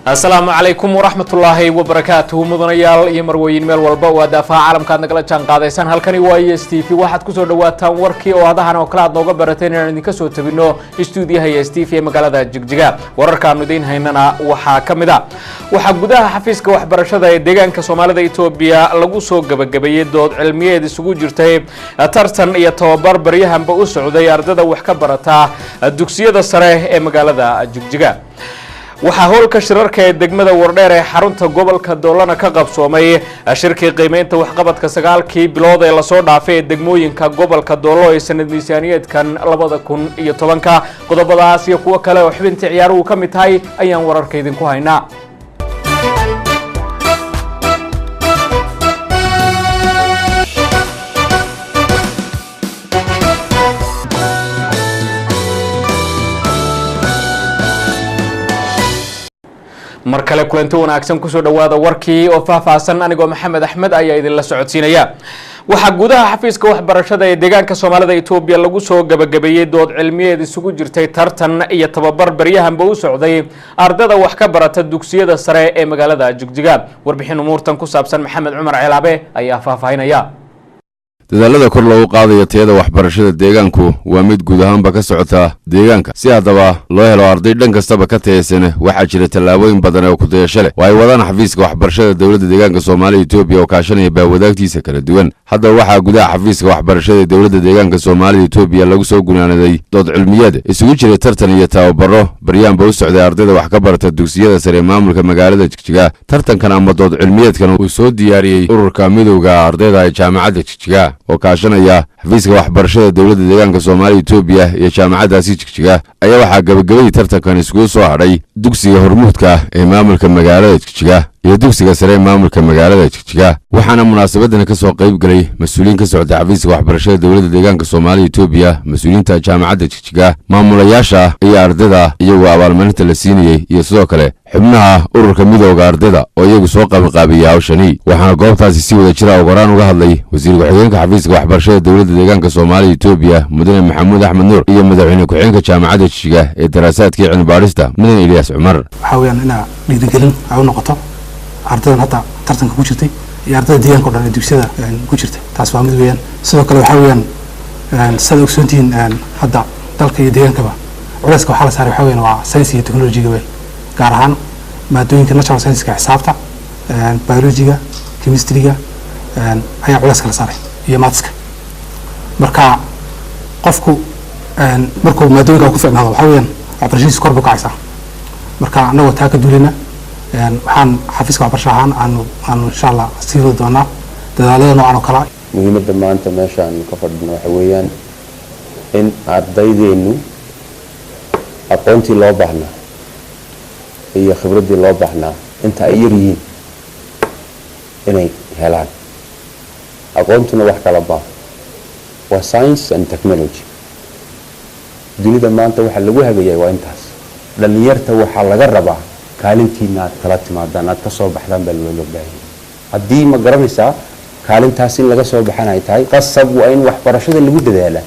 السلام عليكم ورحمة الله وبركاته مدنيال يمروين ميل والبا ودافع عالم كان نقل جان قاديسان halkani waa STV waxaad ku soo dhawaataan warkii oo adahan oo kala aad nooga barateen inaan idin ka soo tabino stuudiyaha STV ee magaalada Jigjiga wararkaan idin haynana waxa kamid ah waxa gudaha xafiiska waxbarashada ee deegaanka Soomaalida Itoobiya lagu soo gabagabeeyay dood cilmiyeed isugu jirtay tartan iyo tababar baryahanba u socday ardayda wax ka barata dugsiyada sare ee magaalada Jigjiga waxa howlka shirarka ee degmada Wardheer ee xarunta gobolka Doolana ka qabsoomay shirkii qiimeynta waxqabadka 9 bilood ee la soo dhaafay degmooyinka gobolka Doolo ee sanad miisaaniyaedkan 2010 qodobadaas iyo kuwa kale oo xubinta ciyaaruhu ka mid tahay ayaan wararka idin ku haynaa markale kulanti wanaagsan ku soo dhawaada warkii oo faahfaahsan anigoo Maxamed Axmed ayaa idin la socodsiinaya waxa gudaha xafiiska waxbarashada ee deegaanka Soomaalida Itoobiya lagu soo gabagabeeyay dood cilmiyeed isugu jirtay tartan iyo tababar baryahanba u socday ardayda wax ka barata dugsiyada sare ee magaalada Jigjiga warbixin umuurtan ku saabsan Maxamed Cumar Ceelaabe ayaa faahfaahinaya dadaalada kor loogu qaadayo tayada waxbarashada deegaanku waa mid guud ahaanba ka socota deegaanka si haddaba loo helo arday dhan kastaba ka tayaysan waxaa jira tallaabooyin badan oo ku dayasho leh oo ay wadaan xafiiska waxbarashada dowladda deegaanka Soomaaliya Itoobiya oo kaashanaya baawadaagtiisa kala duwan haddaba waxaa gudaha xafiiska waxbarashada dowladda deegaanka Soomaaliya Itoobiya lagu soo gunaanaday dood cilmiyeed isugu jiray tartan iyo tababaro baryahanba u socday ardayda wax ka barata dugsiyada sare maamulka magaalada Jigjiga tartankan ama dood cilmiyeedkan uu soo diyaariyay ururka midowga ardayda ee jaamacadda Jigjiga oo kaashanaya xafiiska waxbarashada dowladda deegaanka Soomaaliya Itoobiya iyo jaamacaddaasi Jigjiga ayaa waxaa gabagabay tartankan isugu soo hadhay dugsiga hormuudka ee maamulka magaalada Jigjiga iyo dugsiga sare maamulka magaalada Jigjiga waxaana munaasabadan ka soo qayb galay mas'uuliyiin ka socda xafiiska waxbarashada dowladda deegaanka Soomaaliya Itoobiya mas'uuliyiinta jaamacadda Jigjiga maamulayaasha iyo ardayda iyagoo abaalmarinta la siinayay iyo sidoo kale xubnaha ururka midowga ardayda oo iyagu soo qabanqaabiyay hawshani waxaana goobtaasi si wada jira ugu uga hadlay wasiir ku-xigeenka xafiiska waxbarashada dowladda deegaanka Soomaaliya Itoobiya mudane Maxamuud Axmed Nuur iyo madaxweyne ku-xigeenka jaamacadda Jigjiga ee daraasaadka iyo cilmi baarista mudane Ilyas Cumar waxa weeyaan ina dhiirigelin ay u noqoto ardaydan hadda tartanka ku jirtay iyo ardayda deegaanka oo dhan ee dugsiyada ku jirtay taas waa mid weeyaan sidoo kale waxa weeyaan sida ogsoontiin hadda dalka iyo deegaankaba culayska waxa la saaray waxa weeyaan waa science iyo technology weyn gaar ahaan maadooyinka natural science ka xisaabta biology-ga chemistry-ga ayaa culayska la saaray iyo mathska marka qofku markuu maadooyinka ku fiicnaado waxa weeyaan waxbarashadiisa kor buu kacaysaa marka anagoo taa ka duulina waxaan xafiiska waxbarashada aanu insha Allah sii wadi doonaa dadaalada noocan oo kale muhiimadda maanta meeshaan ka fadhino waxa weeyaan in ardaydeenu aqoontii loo baahnaa iyo khibradii loo baahnaa inta ay yar yihiin inay helaan aqoontuna wax kala baa waa science and technology dunida maanta waxa lagu hagayaa waa intaas dhalinyarta waxa laga rabaa kaalintiina aad kala timaadaan aad ka soo baxdaan baa loo baahan haddii ma garanaysaa kaalintaas in laga soo baxan ay tahay qasab waa in waxbarashada lagu dadaalaa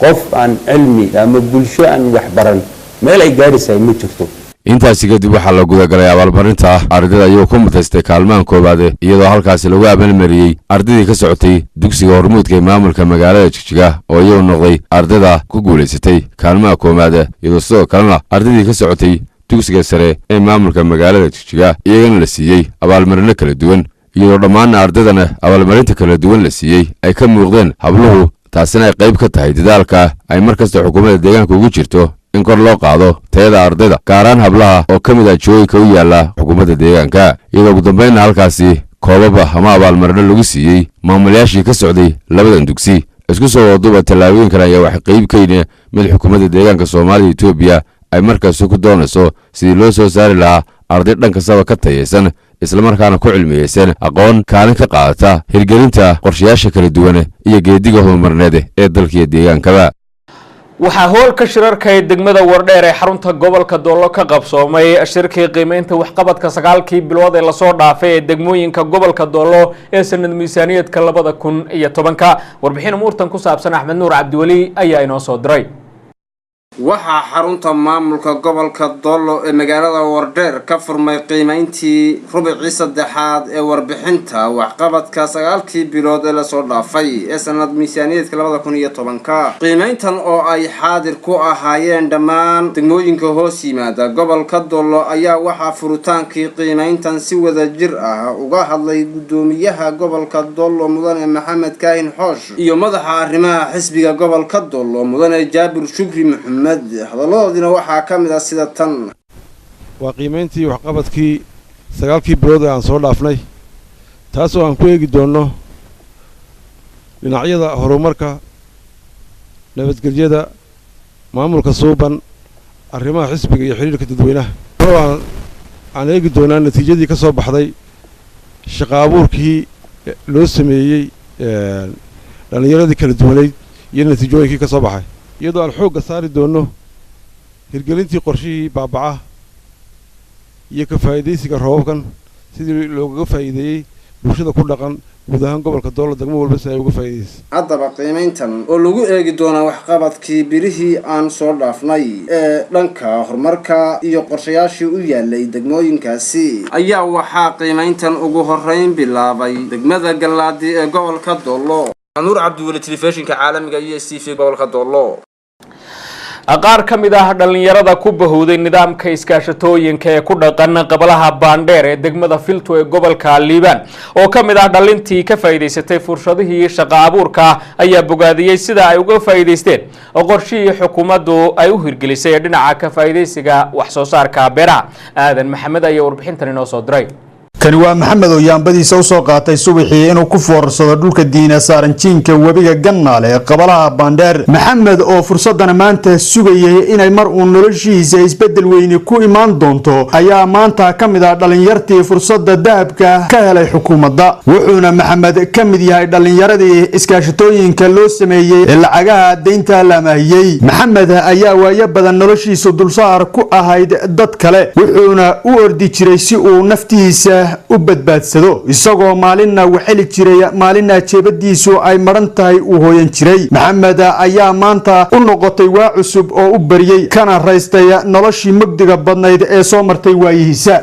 qof aan cilmi ama bulsho aan waxbaran meel ay gaadhisay ma jirto intaasi kadib waxaa la gudagalay abaalmarinta ardayda ayuu ku mutaystay kaalmahan koobaad iyadoo halkaasi lagu abaalmariyay ardaydii ka socotay dugsiga hormuudka ee maamulka magaalada Jigjiga oo iyagu noqday ardayda ku guuleysatay kaalmaha koobaad iyadoo sidoo kalena ardaydii ka socotay dugsiga sare ee maamulka magaalada Jigjiga iyagana la siiyay abaalmarino kala duwan iyadoo dhammaan ardaydana abaalmarinta kala duwan la siiyay ay ka muuqdeen habluhu taasina ay qayb ka tahay dadaalka ay markasta xukuumadda deegaanka ugu jirto in kor loo qaado tayada ardayda gaaraan hablaha oo ka mid ah jooyinka u yaala xukuumadda deegaanka iyadoo ugu dambeynna halkaasi koobaba ama abaalmarino lagu siiyey maamulayaashii ka socday labadan dugsi isku soo waduba tallaabooyinkan ayaa wax qayb kayna mid xukuumadda deegaanka Soomaaliya Itoobiya ay markaas ku doonayso sidii loo soo saari lahaa arday dhan kastaba ka tayaysan isla markaana ku cilmiyeysan aqoon kaalin ka qaadata hirgelinta qorshayaasha kala duwan iyo geediga horumarineed ee dalka iyo deegaankaba waxa howlka shirarka ee degmada Wardheer ee xarunta gobolka Doolo ka qabsoomay shirkii qiimeynta waxqabadka 9 bilood ee la soo dhaafay ee degmooyinka gobolka Doolo ee sanad miisaaniyaedka 2010 warbixin umuurtan ku saabsan Axmed Nuur Cabdiwali ayaa inoo soo diray waxaa xarunta maamulka gobolka Doolo ee magaalada Wardheer ka furmay qiimayntii rubicii saddexaad ee warbixinta waxqabadka 9 bilood ee la soo dhaafay ee sanad miisaaniyadeedka 2010 qiimayntan oo ay xaadir ku ahaayeen dhammaan degmooyinka hoos yimaada gobolka Doolo ayaa waxaa furutaankii qiimayntan si wada jir ah uga hadlay gudoomiyaha gobolka Doolo mudane Maxamed Kaahin Xoosh iyo madaxa arrimaha xisbiga gobolka Doolo mudane Jaabir Shukri Maxamed hadalloodina waxaa ka mid ah sida tan waa qiimayntii waxqabadkii 9 bilood ee aan soo dhaafnay taasoo aan ku eegi doono dhinacyada horumarka nabadgelyada maamulka suuban arrimaha xisbiga iyo xiriirka dadweynaha aan eegi doonaa natiijadii ka soo baxday shaqo abuurkii loo sameeyey dhalinyaradii kala duwaneyd iyo natiijooyinkii ka soo baxay iyadoo aan xoogga saari doono hirgelintii qorshihii baabaca iyo ka faa'iidaysiga roobabkan sidii looga faa'iideeyay bulshada ku dhaqan guud ahaan gobolka Doolo degmo walba si ay uga faa'iideyso haddaba qiimayntan oo lagu eegi doona waxqabadkii birihii aan soo dhaafnay ee dhanka horumarka iyo qorshayaashii u yaalay degmooyinkaasi ayaa waxaa qiimayntan ugu horeyn bilaabay degmada Galaadi ee gobolka Doolo Nuur Cabdiwali telefishinka caalamiga iyo STV gobolka Doolo qaar ka mid ah dhalinyarada ku bahowday nidaamka iskaashatooyinka ee ku dhaqan qabalaha Baandheer ee degmada Filto ee gobolka Liibaan oo ka mid ah dhalintii ka faa'iideysatay fursadihii shaqo abuurka ayaa bogaadiyay sida ay uga faa'iideysteen qorshihii xukuumaddu ay u hirgelisay dhinaca ka faa'iideysiga wax soo saarka beeraha aadan maxamed ayaa warbixintan inoo soo diray kani waa maxamed oo yaambadiisa u soo qaatay subaxii inuu ku foorsado dhulka diina saaranjiinka webiga Gannaale ee qabalaha Baandheer maxamed oo fursadana maanta sugayay inay mar uu noloshiisa isbedel weyn ku imaan doonto ayaa maanta ka mid ah dhalinyartii fursada dahabka ka helay xukuumadda wuxuuna maxamed ka mid yahay dhalinyaradii iskaashatooyinka loo sameeyay ee lacagaha deynta la maahiyay maxamed ayaa waayo badan noloshiisa dulsaar ku ahayd dad kale wuxuuna u ordi jiray si uu naftiisa u badbaadsado isagoo maalinna waxeli jiray maalinna jeebadiisu ay maran tahay uu hooyan jiray maxamed ayaa maanta u noqotay waa cusub oo u bariyay kana raystay noloshii mugdiga badnayd ee soo martay waayihiisa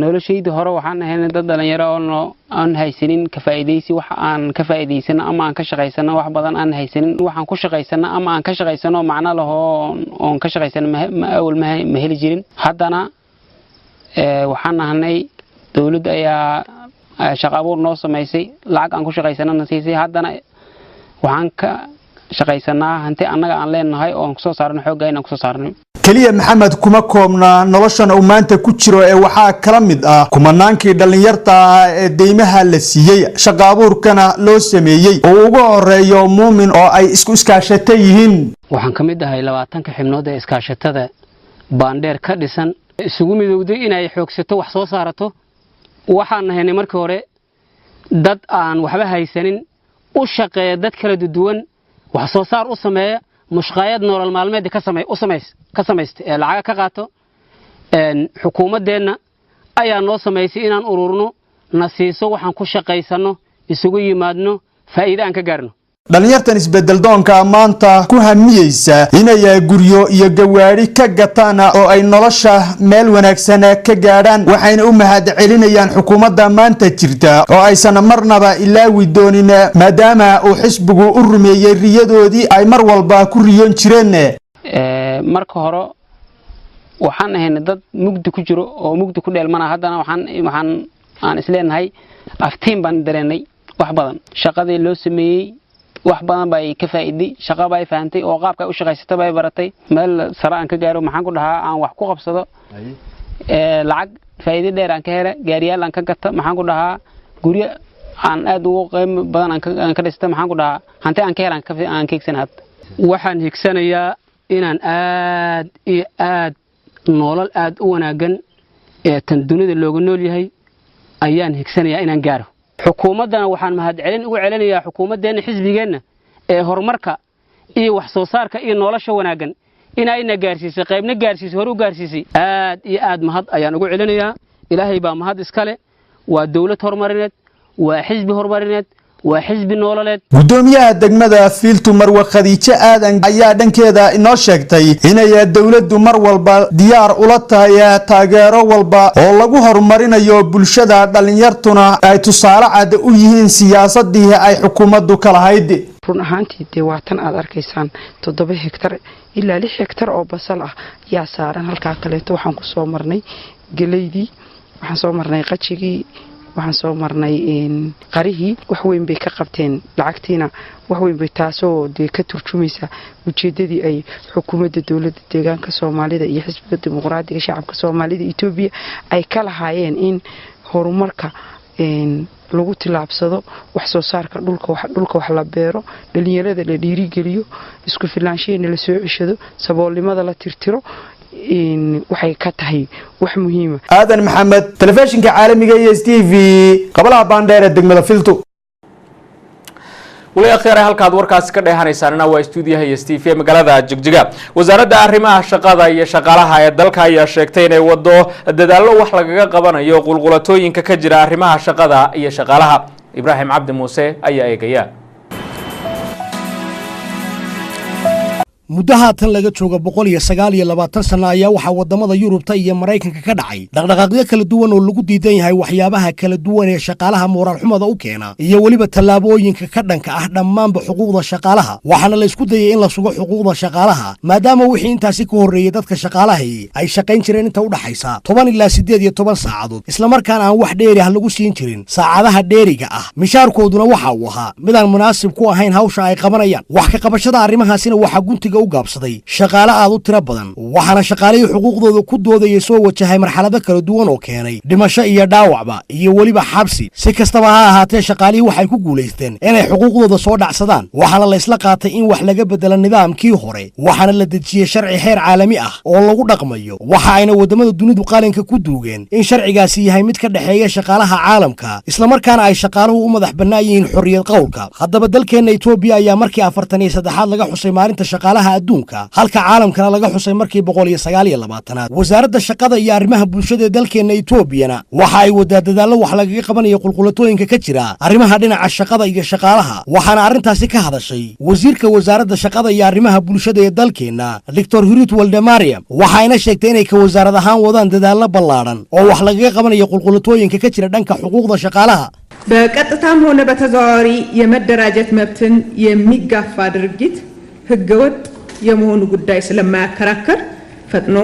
noloshayda hore waxaan ahayn dad dhalinyaro oo aan haysanin ka faa'iideysi wax aan ka faa'iideysano ama aan ka shaqeysano wax badan aan haysanin waxaan ku shaqeysano ama aan ka shaqeysano macna laho oo ka shaqeysano ma awal ma heli jirin haddana waxaan ahanay dawladda ayaa shaqo abuur noo sameysay lacag aan ku shaqeysanana siisay haddana waxaan ka shaqeysanaa hanti annaga aan leenahay oo aan ku soo saarno xoogga inaan ku soo saarno kaliya maxamed kuma koobna noloshan uu maanta ku jiro ee waxaa kala mid ah kumanaankii dhalinyarta ah ee deymaha la siiyay shaqo abuurkana loo sameeyay oo ugu horeeyo muumin oo ay isku iskaashato yihiin waxaan ka mid ahay 20 xibnood ee iskaashatada Baandheer ka dhisan isugu midowday inay xoogsato wax soo saarato waxaan nahay markii hore dad aan waxba haysanin u shaqeeya dad kala duwan wax soo saar u sameeya mushqaayad nolol maalmeed ka sameeyay ee lacag ka qaato xukuumadeena ayaa noo sameeyay inaan ururno nasiiso waxaan ku shaqeysano isugu yimaadno faa'iido aan ka gaarno dhalinyartan isbedel doonka maanta ku hamiyeysa inay guryo iyo gawaari ka gataan oo ay nolosha meel wanaagsan ka gaadhaan waxayna u mahad celinayaan xukuumadda maanta jirta oo aysan marnaba ilaawi doonin maadaama uu xisbigu u rumeeyay riyadoodii ay mar walba ku riyoon jireen marka hore waxaan ahayn dad mugdi ku jiro oo mugdi ku dheelmana haddana waxaan isleenahay aftiin baan dareenay wax badan shaqadii loo sameeyay wax badan bay ka faa'iiday shaqo bay fahamtay oo qaabka u shaqeysatay bay baratay meel sare aan ka gaaro maxaan ku dhahaa aan wax ku qabsado lacag faa'iido dheer aan ka helay gaariyaal aan ka gato maxaan ku dhahaa guriga aan aad ugu qiimo badan aan ka dhistay maxaan ku dhahaa hanti aan ka helan aan keegsanad waxaan higsanayaa inaan aad iyo aad nolol aad u wanaagan ee tan dunida looga nool yahay ayaan higsanayaa inaan gaaro xukuumadana waxaan mahad celin ugu celinayaa xukuumadeena xisbigeena ee horumarka iyo wax soo saarka iyo nolosha wanaagan inayna gaarsiisay qaybna gaarsiisay hor u gaarsiisay aad iyo aad mahad ayaan ugu celinayaa ilaahay baa mahad iskale waa dawlad horumarineed waa xisbi horumarineed waa xisbi nololeed. gudoomiyaha degmada Fiiltu Marwe Khadiije Aadan ayaa dhankeeda inoo sheegtay inay dawladdu mar walba diyaar ula tahay taageero walba oo lagu horumarinayo bulshada dhalinyartuna ay tusaale cad u yihiin siyaasadii ay xukuumaddu ka lahayd. run ahaantii waa tan aad arkaysaan 7 hektar ilaa 6 hektar oo basal ah yaa saaran halka kale waxaan ku soo marnay galeydii waxaan soo marnay qajigii waxaan soo marnay qarihii wax weyn bay ka qabteen lacagtiina wax weyn bay taasoo ka turjumaysa ujeedadii ay xukuumadda dawladda deegaanka Soomaalida iyo xisbiga dimuqraadiga shacabka Soomaalida Itoobiya ay ka lahaayeen in horumarka lagu tilaabsado wax soo saarka dhulka wax la beero dhalinyarada la dhiirigeliyo isku filaanshiyeena la soo cishado saboolnimada la tirtiro waxay ka tahay wax muhiim ah. aadan maxamed telefishinka caalamiga ee STV qabalaha Bandheera degmada Fiiltu. wali akhyaar halkaad warkaas ka dheehanaysaan waa stuudiyaha STV magaalada Jigjiga. wasaaradda arrimaha shaqada iyo shaqaalaha ee dalka ayaa sheegtay inay wado dadaallo wax lagaga qabanayo qulqulatooyinka ka jira arrimaha shaqada iyo shaqaalaha. Ibraahim Cabdi Muuse ayaa eegaya. muddaha tan laga jooga 129 sano ayaa waxa wadamada Yurubta iyo Mareykanka ka dhacay dhaqdhaqaaqyo kala duwan oo lagu diidan yahay waxyaabaha kala duwan ee shaqaalaha moral xumada u keena iyo waliba tallaabooyinka ka dhanka ah dhammaanba xuquuqda shaqaalaha waxaana la isku dayay in la sugo xuquuqda shaqaalaha maadaama wixii intaasi ka horeeyay dadka shaqaalaha ay shaqayn jireen inta u dhaxaysa 10 ilaa 18 saacadood isla markaana aan wax dheeri ah lagu siin jirin saacadaha dheeriga ah mishaarkooduna waxa uu ahaa midaan munaasib ku ahayn hawsha ay qabanayaan wax ka qabashada arrimahaasina waxa guntiga u gaabsaday shaqaale aad u tiro badan waxaana shaqaalihii xuquuqdooda ku doodayay soo wajahay marxalado kala duwan oo keenay dhimasho iyo dhaawacba iyo waliba xabsi si kastaba ha ahaatee shaqaalihii waxay ku guuleysteen inay xuquuqdooda soo dhacsadaan waxaana la isla qaatay in wax laga bedelo nidaamkii hore waxaana la dejiyay sharci heer caalami ah oo lagu dhaqmayo waxa ayna wadamada dunidu qalinka ku duugeen in sharcigaasi yahay mid ka dhaxeeya shaqaalaha caalamka isla markaana ay shaqaaluhu u madax bannaan yihiin xorriyad qowlka haddaba dalkeena Itoobiya ayaa markii 43aad laga xusay maalinta shaqaalaha adduunka halka caalamkana laga xusay markii 129aad wasaaradda shaqada iyo arrimaha bulshada ee dalkeena Itoobiyana waxa ay wadaadadaalo wax lagaga qabanayo qulqulatooyinka ka jira arrimaha dhinaca shaqada iyo shaqaalaha waxaana arintaasi ka hadashay wasiirka wasaaradda shaqada iyo arrimaha bulshada ee dalkeena Dr. Hiruut Waldemariam waxayna sheegtay inay ka wasaarad ahaan wadaan dadaalo ballaaran oo wax lagaga qabanayo qulqulatooyinka ka jira dhanka xuquuqda shaqaalaha በቀጥታም ሆነ በተዘዋዋሪ የመደራጀት መብትን የሚጋፋ ድርጊት ህገወጥ የመሆኑ ጉዳይ ስለማያከራከር ፈጥኖ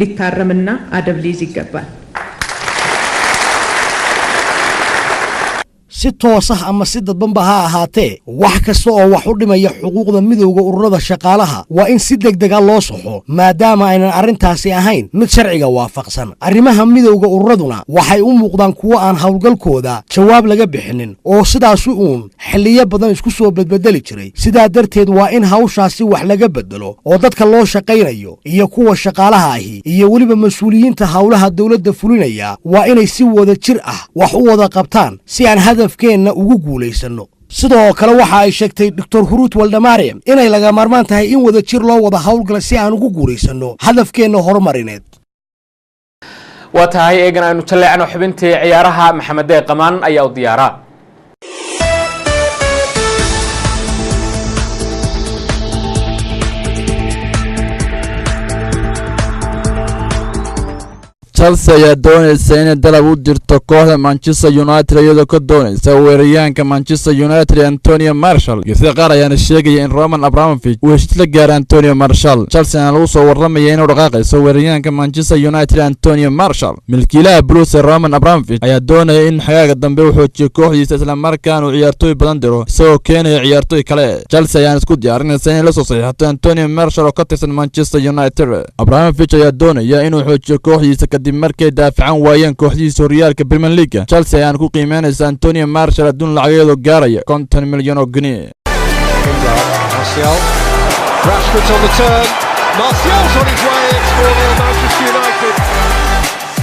ሊታረምና አደብ ሊይዝ ይገባል። si toos ah ama si dadbanba ha ahaatee wax kasta oo wax u dhimaya xuquuqda midowga ururada shaqaalaha waa in si degdeg ah loo saxo maadaama aynan arrintaasi ahayn mid sharciga waafaqsan arrimaha midowga ururaduna waxay u muuqdaan kuwo aan hawlgalkooda jawaab laga bixinin oo sidaas uun xilliyo badan isku soo bedbedeli jiray sidaa darteed waa in hawshaasi wax laga bedelo oo dadka loo shaqaynayo iyo kuwa shaqaalaha ahi iyo weliba mas'uuliyiinta hawlaha dawladda fulinaya waa inay si wada jir ah wax u wada qabtaan si aan hadafkeena ugu guuleysano sidoo kale waxa ay sheegtay Dr. Hiruut Waldemariam inay laga maarmaan tahay in wada jir loo wada hawlgal si aan ugu guuleysano hadafkeena horumarineed waa tahay eegana aanu jaleecno xubintii ciyaaraha Maxamed Qamaan ayaa u diyaara Chelsea ayaa doonaysa inay dalab u dirto kooxda Manchester United iyadoo ka doonaysa weeraryahanka Manchester United Antonio Martial. Geeska qaar ayaana sheegaya in Roman Abramovich uu heshiis la gaaray Antonio Martial. Chelsea ayaa lagu soo warramaya inuu dhaqaaqayso weeraryahanka Manchester United Antonio Martial. Milkiilaha Blues Roman Abramovich ayaa doonaya in xagaaga dambe uu xoojiyo kooxdiisa isla markaana uu ciyaartoy badan diro isagoo keenaya ciyaartoy kale. Chelsea ayaa isku diyaarinaysa in la soo saxiixato Antonio Martial oo ka tirsan Manchester United. Abramovich ayaa doonaya inuu xoojiyo kooxdiisa markay daafacan waayeen kooxdiisa horyaalka Premier League. Chelsea ayaan ku qiimeynaysa Antonio Martial adduun lacageedu gaaraya 50 milyan oo gini. Rashford's on the turn. Martial's on his way. It's 4-0 Manchester United.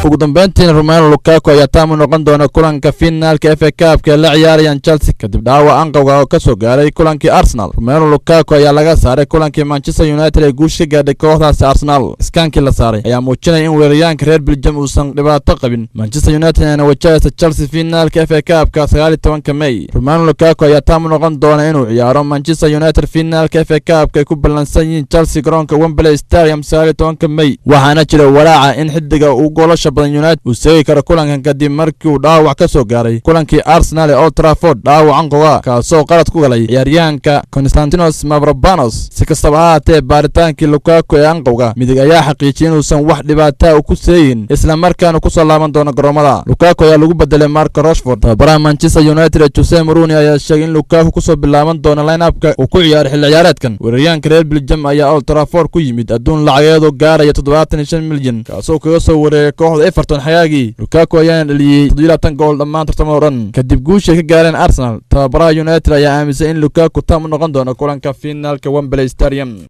ugu dambeyntiina Romelu Lukaku ayaa taamu noqon doona kulanka finaalka FA Cup ee la ciyaarayaan Chelsea kadib dhaawac anqowga oo ka soo gaaray kulankii Arsenal. Romelu Lukaku ayaa laga saaray kulankii Manchester United ee guusha gaadhay kooxdaas Arsenal. Iskaankii la saaray ayaa muujinaya in weeraryahanka reer Belgium uusan dhibaato qabin. Manchester United ayna wajahaysa Chelsea finaalka FA Cup-ka 19 May. Romelu Lukaku ayaa taamu noqon doona inuu ciyaaro Manchester United finaalka FA Cup-ka ay ku ballansan yihiin Chelsea garoonka Wembley Stadium 19 May. waxaana jira walaaca in xidiga uu goolasha badan United uu seegi karo kulankan kadib markii uu dhaawac ka soo gaaray kulankii Arsenal ee Old Trafford dhaawac anqowga kaasoo qalad ku galay ciyaaryahanka Konstantinos Mavropanos. si kastaba ha ahaatee baaritaankii Lukaku ee anqowga midig ayaa xaqiijiyay inuusan wax dhibaato ku seegin isla markaana ku soo laaban doono garoomada. Lukaku ayaa lagu bedelay Marco Rashford. tababaraha Manchester United Jose Mourinho ayaa sheegay in Lukaku ku soo bilaaban doono line-up-ka uu ku ciyaaray xilli ciyaareedkan. weeraryahanka reer Belgium ayaa Old Trafford ku yimid adduun lacageedu gaaraya 75 milyan kaasoo kaga soo wareegay kooxda Everton xagaagii. Lukaku ayaa dhaliyay 17 gool dhammaan tartamada oo dhan kadib guusha ka gaareen Arsenal. tababaraha United ayaa aaminsan in Lukaku taamu noqon doono kulanka finaalka Wembley Stadium.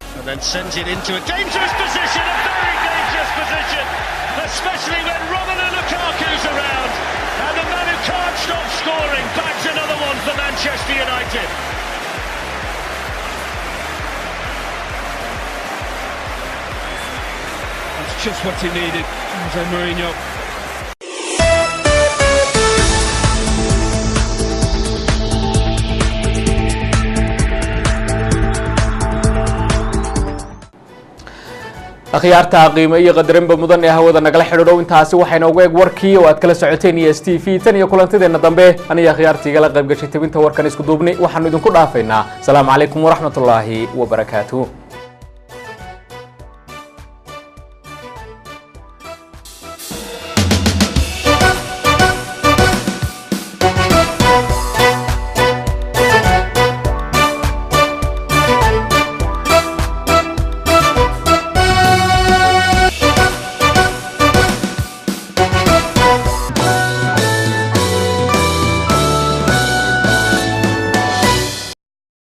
Especially when Romelu Lukaku's around, and the man who can't stop scoring bags another one for Manchester United. That's just what he needed, Jose Mourinho. akhyaarta qiimo iyo qadarinba mudan ee hawada nagala xidhiidho intaasi waxayna ugu eeg warkii oo aad kala socoteen ESTV tan iyo kulantideena dambe aniga akhyaartiga la qayb gashay tabinta warkan isku duubni waxaanu idinku dhaafaynaa. Assalaamu calaykum waraxmatullaahi wabarakaatuh.